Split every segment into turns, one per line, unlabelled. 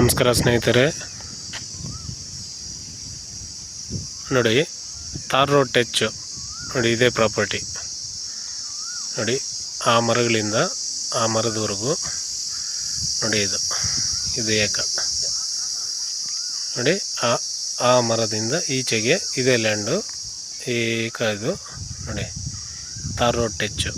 ನಮಸ್ಕಾರ ಸ್ನೇಹಿತರೆ, ನೋಡಿ ತಾರ್ ರೋಡ್ ಟಚ್ ನೋಡಿ, ಇದೇ ಪ್ರಾಪರ್ಟಿ ನೋಡಿ. ಆ ಮರಗಳಿಂದ ಆ ಮರದವರೆಗೂ ನೋಡಿ, ಇದು ಏಕ ನೋಡಿ. ಆ ಮರದಿಂದ ಈಚೆಗೆ ಇದೇ ಲ್ಯಾಂಡು, ಏಕ ಇದು ನೋಡಿ, ತಾರ್ ರೋಡ್ ಟಚ್.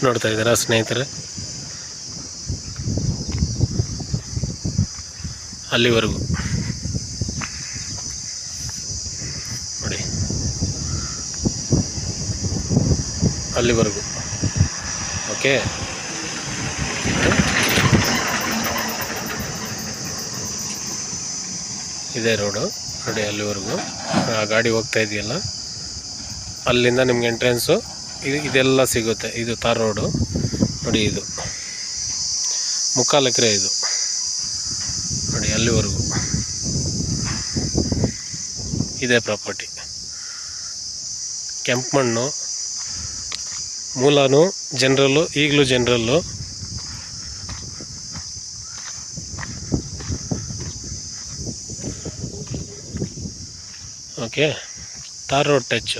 ನೋಡ್ತಾ ಇದ್ದೀರಾ ಸ್ನೇಹಿತರೆ, ಅಲ್ಲಿವರೆಗೂ ನೋಡಿ, ಅಲ್ಲಿವರೆಗೂ ಓಕೆ. ಇದೇ ರೋಡು ನೋಡಿ, ಅಲ್ಲಿವರೆಗೂ ಆ ಗಾಡಿ ಹೋಗ್ತಾ ಇದೆಯಲ್ಲ, ಅಲ್ಲಿಂದ ನಿಮ್ಗೆ ಎಂಟ್ರೆನ್ಸು ಇದೆಲ್ಲ ಸಿಗುತ್ತೆ. ಇದು ತಾರ್ ರೋಡು ನೋಡಿ, ಇದು 3/4 ಎಕರೆ ಇದು ನೋಡಿ, ಅಲ್ಲಿವರೆಗೂ ಇದೇ ಪ್ರಾಪರ್ಟಿ. ಕೆಂಪು ಮಣ್ಣು, ಮೂಲನೂ ಜನರಲ್ಲು, ಈಗಲೂ ಜನರಲ್ಲು. Okay, tar road touch.